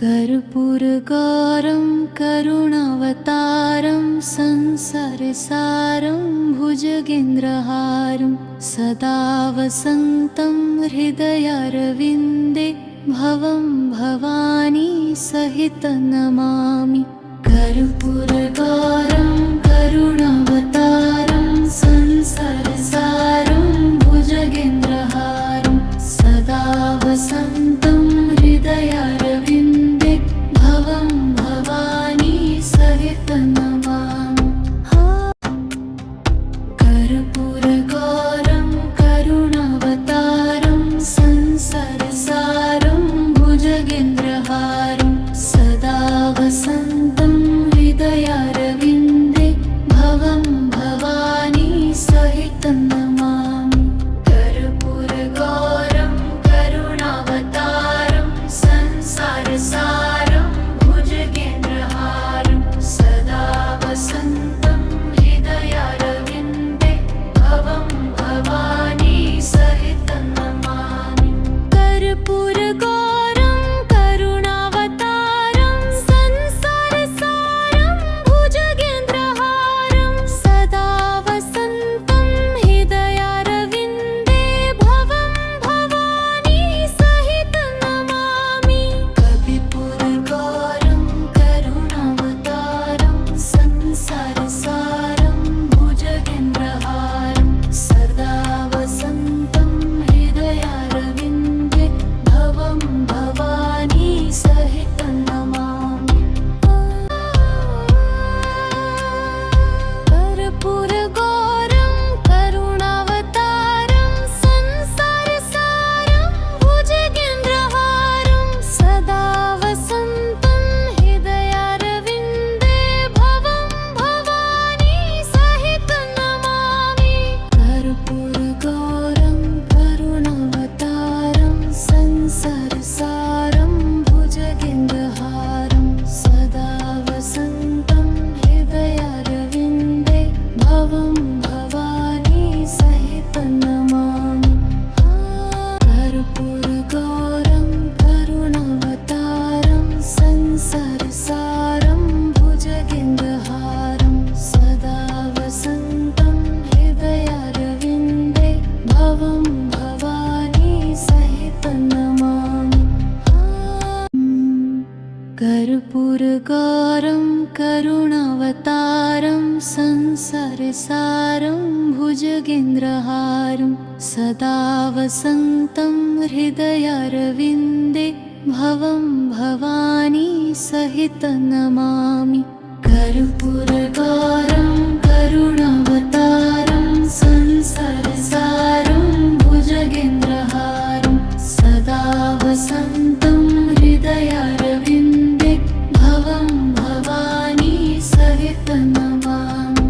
कर्पूरगौरं करुणावतारं संसारसारं भुजगेन्द्रहारं सदा वसन्तं हृदयारविन्दे भवं भवानी सहितं नमामि। कर्पूरगौरं करुणावतारं संसारसारं भुजगेन्द्रहारं सदा वसन्तं हृदयारविन्दे भवं भवानी सहितं नमामि। कर्पूरगौरं करुणावतारं संसारसारं भुजगेन्द्रहारं सदा वसन्तं हृदयारविन्दे भवं भवानी सहितं नमामि। कर्पूरगौरं करुणावतारं संसारसारं भुजगेन्द्रहारं सदा वसन्तं हृदयारविन्दे भवं भवानी सहितं नमामि। कर्पूरगौरं करुणावतारं संसारसारं भुजगेन्द्रहारं सदा वसन्तं हृदयारविन्दे भवं भवानी सहितं नमामि। कर्पूरगौरं करुणावतारं संसारसारं भुजगेन्द्रहारं सदा वसन्तं हृदयारविन्दे भवं भवानी सहितं नमामि। कर्पूरगौरं करुणावतारं संसारसारं भुजगेन्द्रहारं सदा वसन्तं हृदयारविन्दे भवं भवानी सहितं नमामि। कर्पूरगौरं करुणावतारं संसारसारं भुजगेन्द्रहारं सदा वसन्तं हृदयारविन्दे भवं भवानी सहितं नमामि। कर्पूरगौरं करुणावतारं संसारसारं भुजगेन्द्रहारं सदा वसन्तं हृदयारविन्दे भवं भवानी सहितं नमामि। कर्पूरगौरं करुणावतारं संसारसारं भुजगेन्द्रहारं सदा वसन्तं हृदयारविन्दे भवं भवानी सहितं नमामि। कर्पूरगौरं करुणावतारं संसारसारं भुजगेन्द्रहारं सदा वसन्तं हृदयारविन्दे भवं भवानी सहितं नमामि।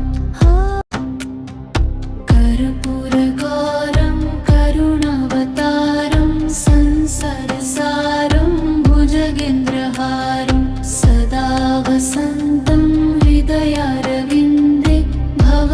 कर्पूरगौरं करुणावतारं संसारसारं भुजगेन्द्रहारं सदा वसन्तं हृदयारविन्दे भवं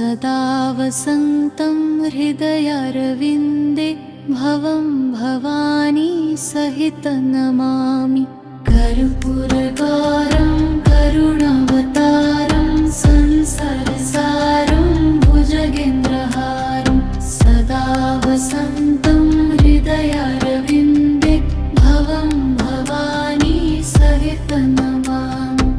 सदा वसन्तं हृदयारविन्दे भवं भवानी सहितं नमामि कर्पूरगौरं करुणावतारं संसारसारं भुजगेन्द्रहारं सदा वसन्तं हृदयारविन्दे भवं भवानी सहितं नमामि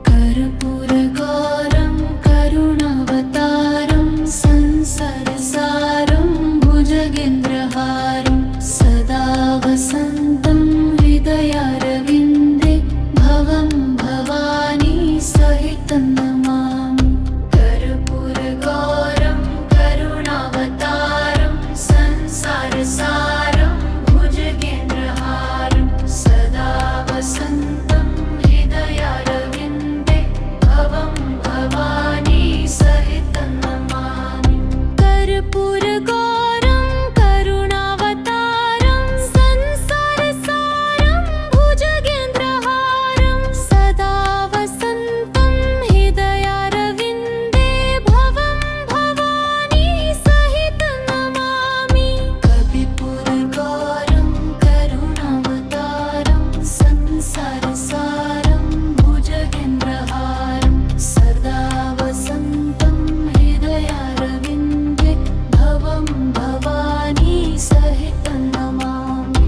कर्पूरगौरं करुणावतारं संसारसारं भुजगेन्द्रहारं सदा वसन्तं हृदयारविन्दे भवं भवानी सहितं नमामि कर्पूरगौरं करुणावतारं संसारसारं भुजगेन्द्रहारं सदा वसन्तं हृदयारविन्दे भवं भवानी सहितं नमामि कर्पूरगौरं करुणावतारं संसारसारं भुजगेन्द्रहारं सदा वसन्तं हृदयारविन्दे भवं भवानी सहितं नमामि कविपुरगौरं करुणावतारं संसारसारं भुजगेन्द्रहारं सदा वसन्तं हृदयारविन्दे भवं भवानी सहितं नमामि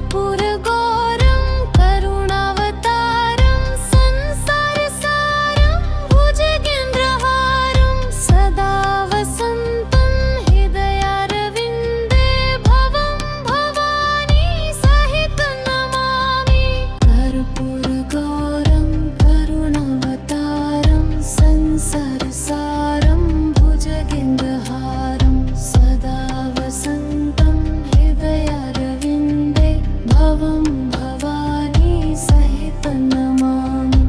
कर्पूरगौरं करुणावतारं संसारसारं भुजगेन्द्रहारं सदा वसन्तं हृदयारविन्दे भवं भवानी सहितं नमामि कर्पूरगौरं करुणावतारं संसारसारं भुजगेन्द्रहारं सदा वसन्तं हृदयारविन्दे भवं भवानी सहितं नमामि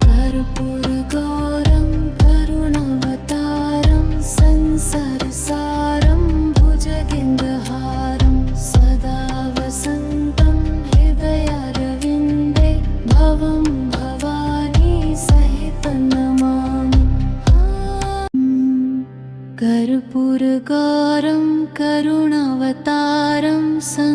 कर्पूरगौरं करुणावतारं संसारसारं भुजगेन्द्रहारं सदा वसन्तं हृदयारविन्दे भवं भवानी सहितं नमामि कर्पूरगौरं करुणावतारं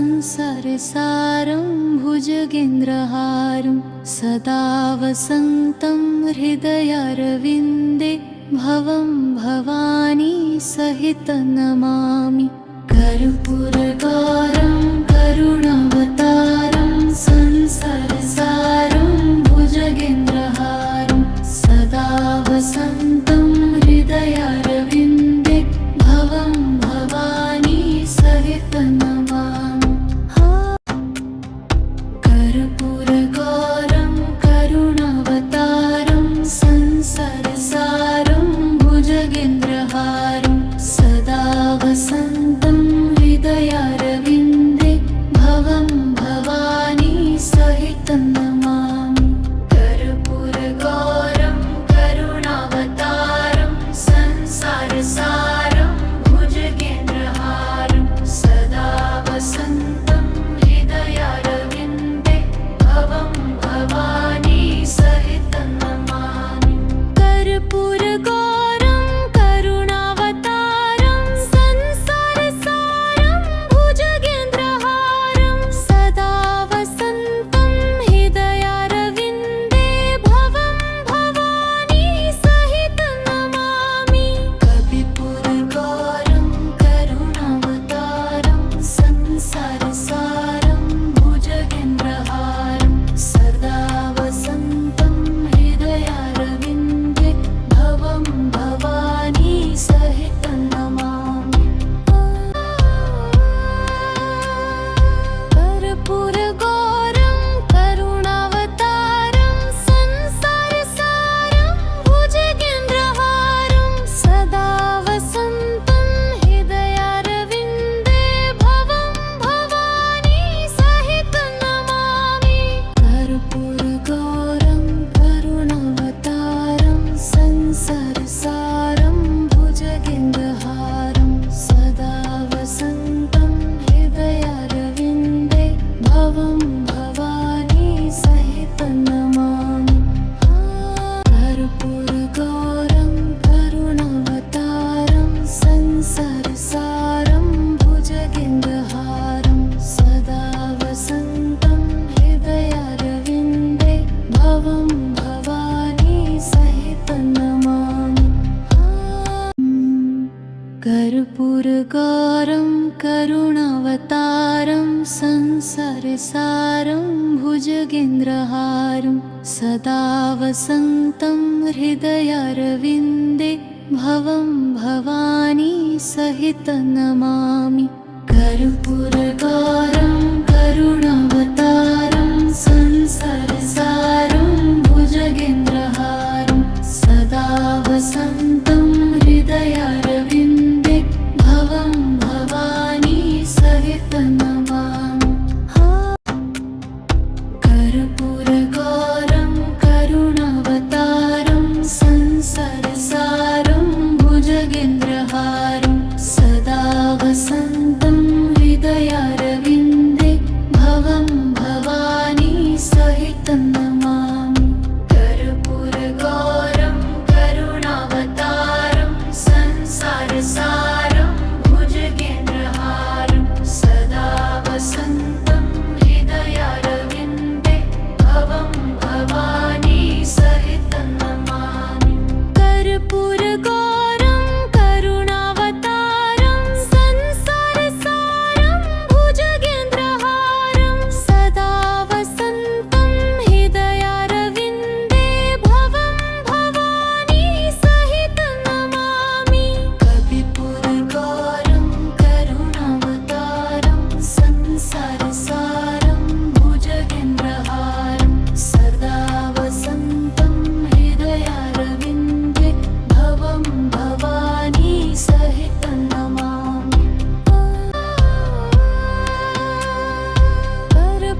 संसारसारं भुजगेन्द्रहारं सदा वसन्तं हृदयारविन्दे भवं भवानी सहितं नमामि कर्पूरगौरं करुणावतारं संसारसारं भुजगेन्द्रहारं सदा वसन्तं हृदयारविन्दे भवं भवानी सहितं नमामि कर्पूरगौरं करुणावतारं संसारसारं भुजगेन्द्रहारं सदा वसन्तं हृदयारविन्दे भवं भवानी सहितं नमामि कर्पूरगौरं करुणावतारं संसारसारं भुजगेन्द्रहारं सदा वसन्तं हृदयारविन्दे भवं भवानी सहितं नमामि कर्पूरगौरं करुणावतारं सदा वसन्तं हृदयारविन्दे भवं भवानी सहितं नमामि कर्पूरगौरं करुणावतारं संसारसारं भुजगेन्द्रहारं सदा वसन्तं हृदयारविन्दे भवं भवानी सहितं नमामि कर्पूरगौरं करुणावतारं संसारसारं भुजगेन्द्रहारं सदा वसन्तं हृदयारविन्दे भवं भवानी सहितं नमामि कर्पूरगौरं करुणावतारं संसारसारं भुजगेन्द्रहारं सदा वसन्तं हृदयारविन्दे भवं भवानी सहितं नमामि कर्पूरगौरं करुणावतारं संसारसारं भुजगेन्द्रहारं सदा वसन्तं हृदयारविन्दे भवं भवानी सहितं नमामि कविपुरगौरं करुणावतारं संसारसारं भुजगेन्द्रहारं सदा वसन्तं हृदयारविन्दे भवं भवानी सहितं नमामि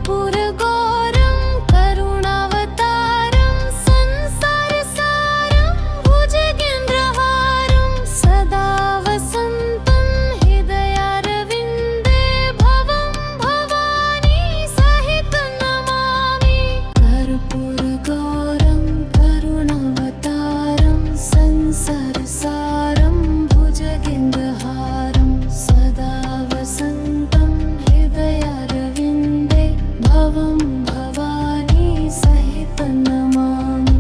कर्पूरगौरं करुणावतारं संसारसारं भुजगेन्द्रहारं सदा वसन्तं हृदयारविन्दे भवं भवानी सहितं नमामि कर्पूरगौरं करुणावतारं संसारसारं भुजगेन्द्रहारं सदा वसन्तं हृदयारविन्दे भवं भवानी सहितं नमामि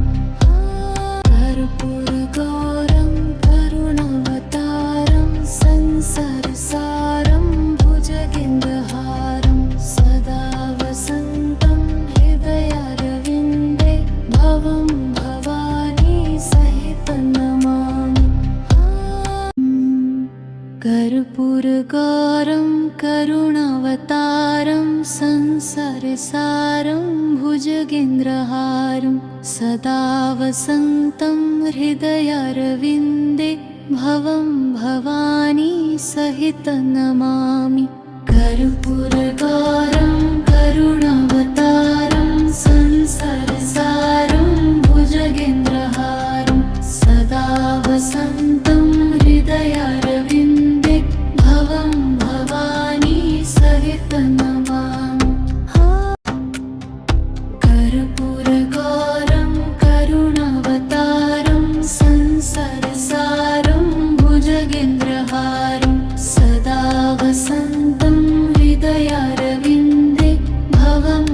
कर्पूरगौरं करुणावतारं संसारसारं भुजगेन्द्रहारं सदा वसन्तं हृदयारविन्दे भवं भवानी सहितं नमामि कर्पूरगौरं करुणावतारं संसारसारं भुजगेन्द्रहारं सदा वसन्तं हृदयारविन्दे भवं भवानी सहितं नमामि कर्पूरगौरं करुणावतारं संसारसारं भुजगेन्द्रहारं सदा वसन्तं हृदयारविन्दे भवं भवानी सहितं नमामि कर्पूरगौरं करुणावतारं संसारसारं भुजगेन्द्रहारं सदा वसन्तं हृदयारविन्दे भवं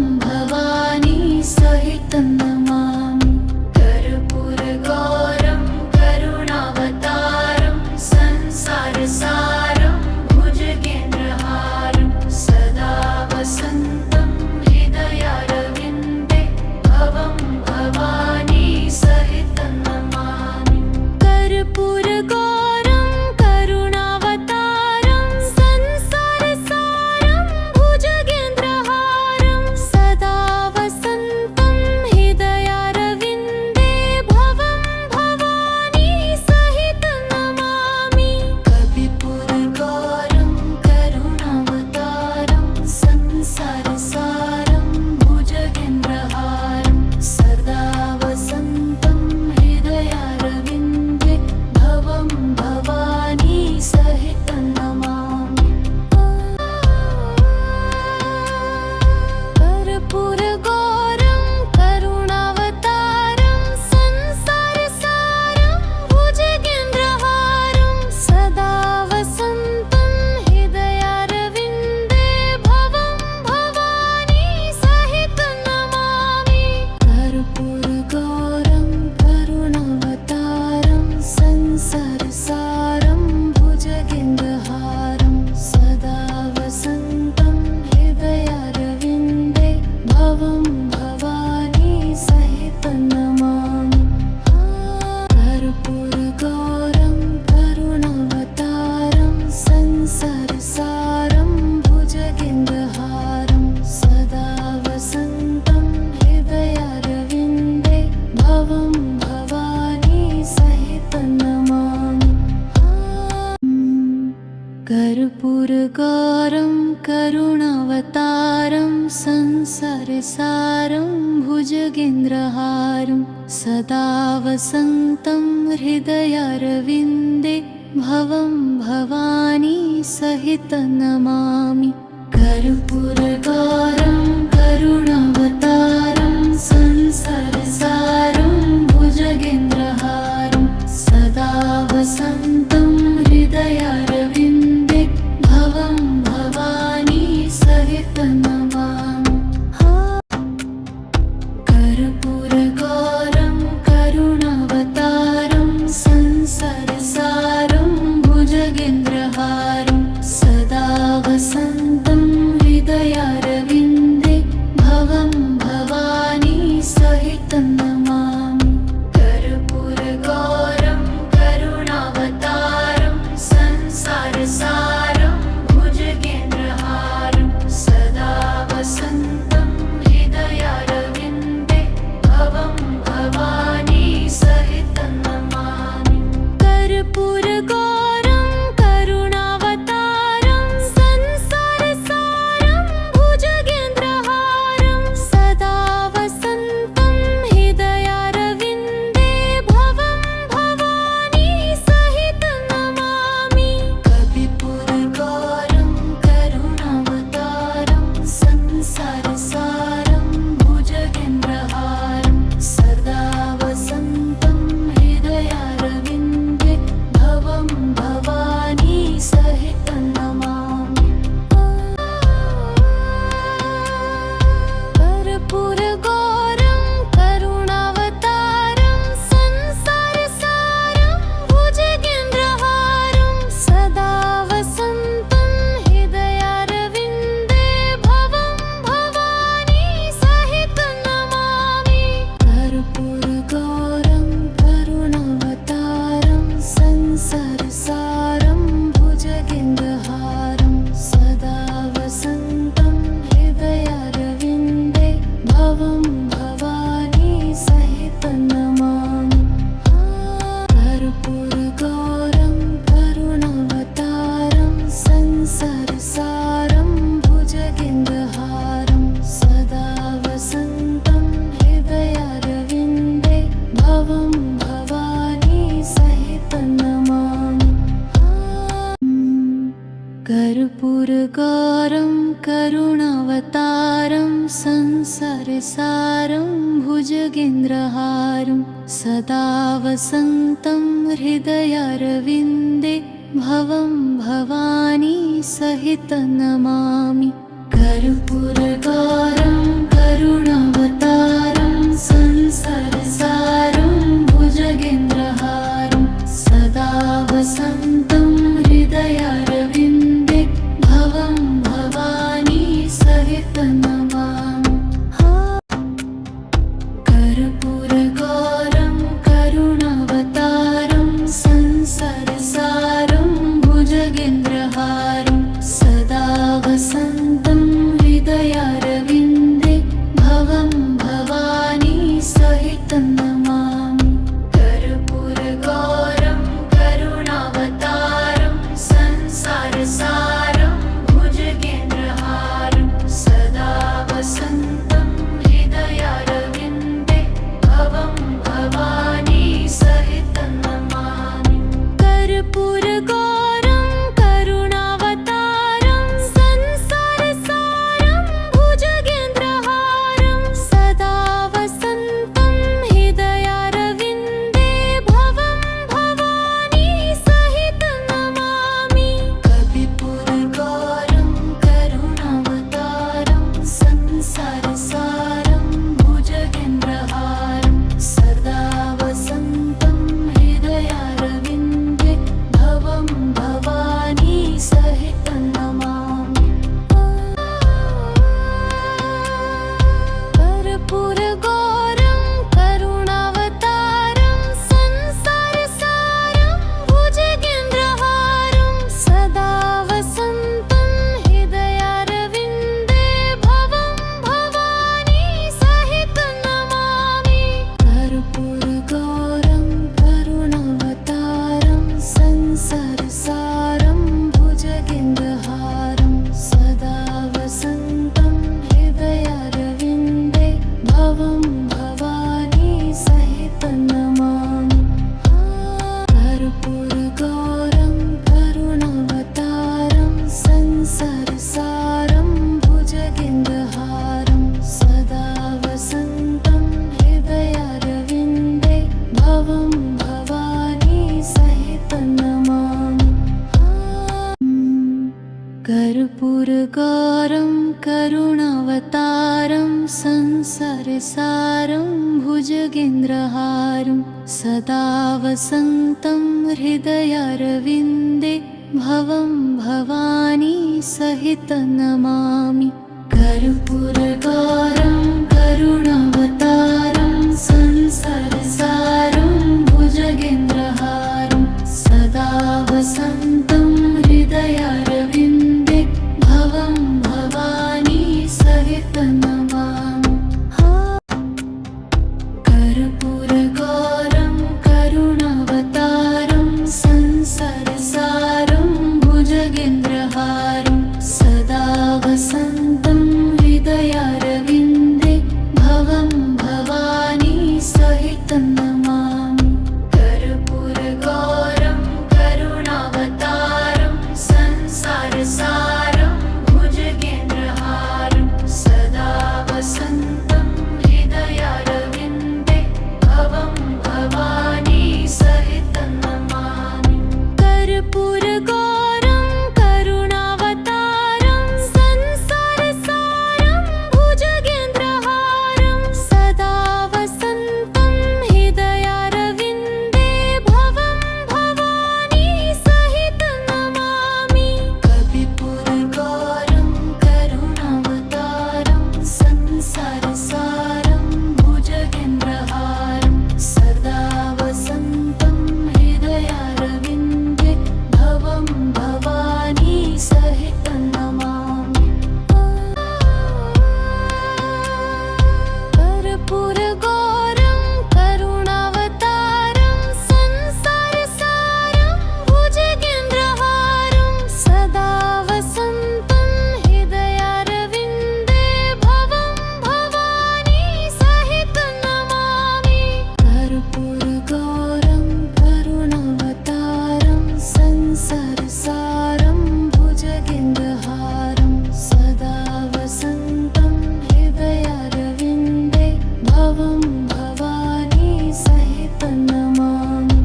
वसन्तं हृदयारविन्दे भवं भवानी सहितं नमामि कर्पूरगौरं करुणावतारं संसारसारं भुजगेन्द्रहारं सदा वसन्तं हृदयारविन्दे भवं भवानी सहितं नमामि कर्पूरगौरं करुणावतारं संसारसारं भुजगेन्द्रहारं सदा वसन्तं हृदयारविन्दे भवं भवानी सहितं नमामि कर्पूरगौरं करुणावतारं संसारसारं भुजगेन्द्रहारं सदा वसन्तं हृदयारविन्दे भवं भवानी सहितं नमामि कर्पूरगौरं करुणावतारं संसारसारं भुजगेन्द्रहारं सदा वसन्तं हृदयारविन्दे भवं भवानी सहितं नमामि कविपुरगौरं करुणावतारं संसारसारं भुजगेन्द्रहारं सदा वसन्तं हृदयारविन्दे भवं भवानी सहितं नमामि कर्पूरगौरं करुणावतारं संसारसारं भुजगेन्द्रहारं सदा वसन्तं हृदयारविन्दे भवं भवानी सहितं नमामि कर्पूरगौरं करुणावतारं संसारसारं भुजगेन्द्रहारं सदा वसन्तं हृदयारविन्दे भवं भवानी सहितं नमामि कर्पूरगौरं करुणावतारं संसारसारं भुजगेन्द्रहारं सदा वसन्तं हृदयारविन्दे भवं भवानी सहितं नमामि कर्पूरगौरं करुणावतारं संसारसारं भुजगेन्द्रहारं सदा वसन्तं हृदयारविन्दे भवं भवानी सहितं नमामि कर्पूरगौरं करुणावतारं संसारसारं भुजगेन्द्रहारं सदा वसन्तं हृदयारविन्दे भवं भवानी सहितं नमामि कर्पूरगौरं करुणावतारं संसारसारं भुजगेन्द्रहारं सदा वसन्तं हृदयारविन्दे भवं कर्पूरगौरं करुणावतारं संसारसारं भुजगेन्द्रहारं सदा वसन्तं हृदयारविन्दे भवं भवानी सहितं नमामि। कर्पूरगौरं करुणावतारं संसारसारं भुजगेन्द्रहारं सदा वसन्तं हृदयारविन्दे भवं भवानी सहितं नमामि। कर्पूरगौरं करुणावतारं संसारसारं भुजगेन्द्रहारं सदा वसन्तं हृदयारविन्दे भवं भवानी सहितं नमामि। कर्पूरगौरं करुणावतारं संसारसारं भुजगेन्द्रहारं सदा वसन्तं हृदयारविन्दे भवं भवानी सहितं नमामि। कर्पूरगौरं करुणावतारं संसारसारं भुजगेन्द्रहारं सदा वसन्तं हृदयारविन्दे भवं भवानी सहितं नमामि। कर्पूरगौरं करुणावतारं संसारसारं भुजगेन्द्रहारं सदा वसन्तं हृदयारविन्दे भवं भवानी सहितं नमामि। कर्पूरगौरं करुणावतारं संसारसारं भुजगेन्द्रहारं सदा वसन्तं हृदयारविन्दे भवं भवानी सहितं नमामि। कर्पूरगौरं करुणावतारं संसारसारं भुजगेन्द्रहारं सदा वसन्तं हृदयारविन्दे भवं भवानी सहितं नमामि। कर्पूरगौरं करुणावतारं संसारसारं भुजगेन्द्रहारं सदा वसन्तं हृदयारविन्दे भवं भवानी सहितं नमामि।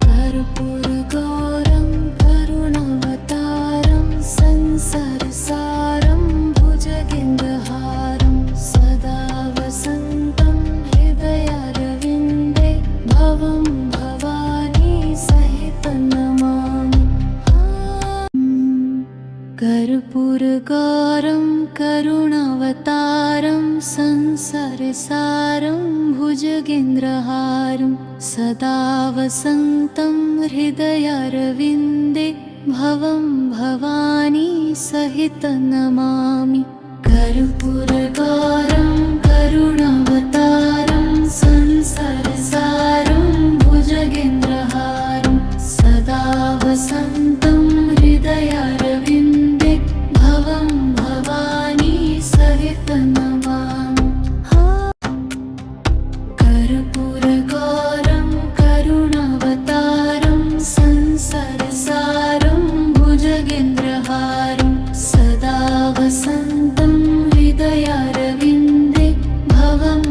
कर्पूरगौरं करुणावतारं संसारसारं भुजगेन्द्रहारं सदा वसन्तं हृदयारविन्दे भवं भवानी सहितं नमामि। कर्पूरगौरं करुणावतारं संसारसारं भुजगेन्द्रहारं सदा वसन्तं हृदयारविन्दे भवं भवानी सहितं नमामि। कर्पूरगौरं करुणावतारं संसारसारं भुजगेन्द्रहारं सदा वसन्तं हृदयारविन्दे भवं भवानी सहितं नमामि। कर्पूरगौरं करुणावतारं संसारसारं भुजगेन्द्रहारं सदा वसन्तं हृदयारविन्दे भवं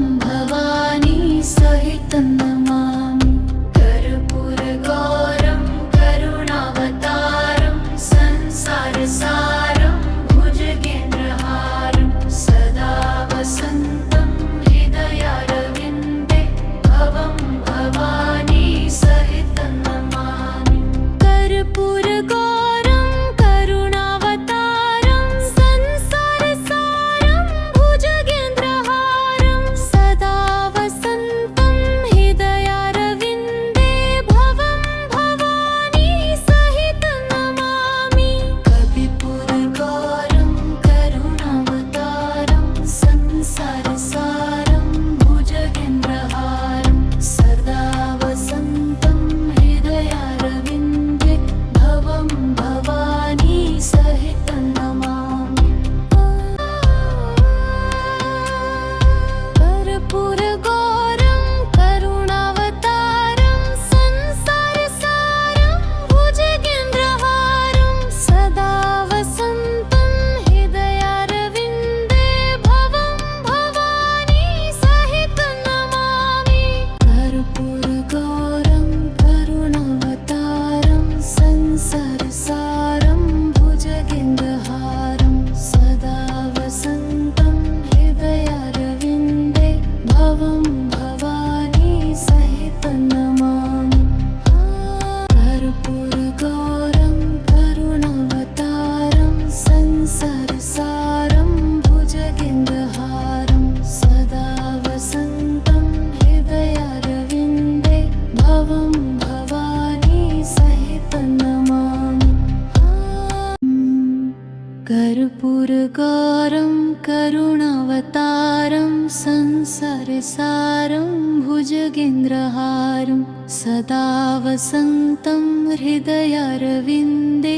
वसन्तं हृदयारविन्दे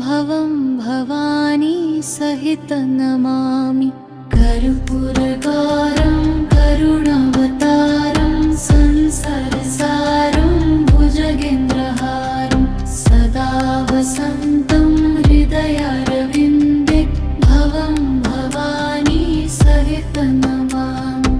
भवं भवानी सहितं नमामि कर्पूरगौरं करुणावतारं संसारसारं भुजगेन्द्रहारं सदा वसन्तं हृदयारविन्दे भवं भवानी सहितं नमामि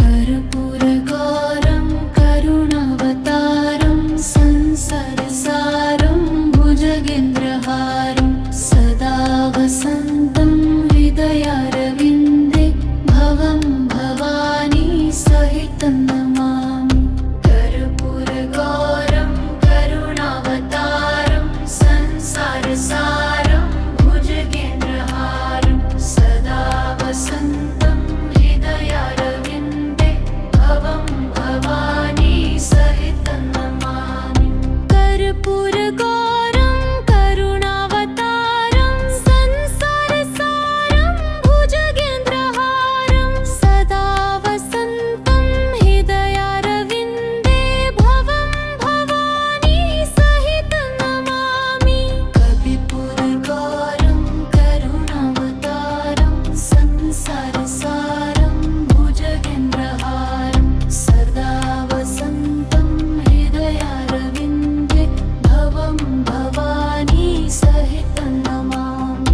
कर्पूरगौरं करुणावतारं संसारसारं भुजगेन्द्रहारं सदा वसन्तं हृदयारविन्दे भवं भवानी सहितं नमामि कर्पूरगौरं करुणावतारं संसारसारं भुजगेन्द्रहारं सदा वसन्तं हृदयारविन्दे भवं भवानी सहितं नमामि कर्पूरगौरं करुणावतारं संसारसारं भुजगेन्द्रहारं सदा वसन्तं हृदयारविन्दे भवं भवानी सहितं नमामि कर्पूरगौरं करुणावतारं संसारसारं भुजगेन्द्रहारं सदा वसन्तं हृदयारविन्दे भवं भवानी सहितं नमामि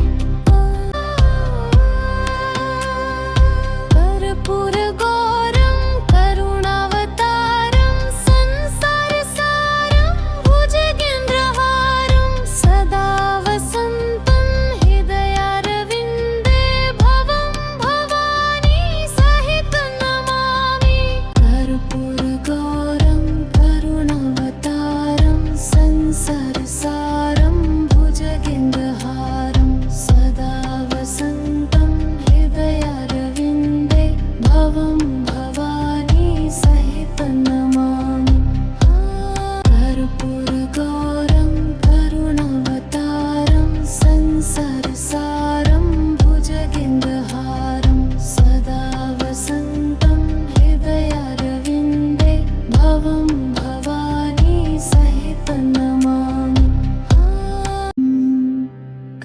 कर्पूरगौरं करुणावतारं संसारसारं भुजगेन्द्रहारं सदा वसन्तं हृदयारविन्दे भवं भवानी सहितं नमामि कर्पूरगौरं करुणावतारं संसारसारं भुजगेन्द्रहारं सदा वसन्तं हृदयारविन्दे भवं भवानी सहितं नमामि कर्पूरगौरं करुणावतारं संसारसारं भुजगेन्द्रहारं सदा वसन्तं हृदयारविन्दे भवं भवानी सहितं नमामि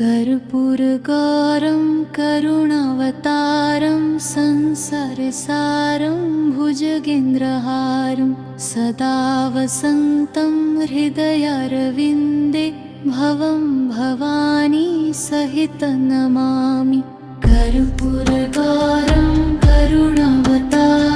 कर्पूरगौरं करुणावतारं संसारसारं भुजगेन्द्रहारं सदा वसन्तं हृदयारविन्दे भवं भवानी सहितं नमामि कर्पूरगौरं करुणावतारं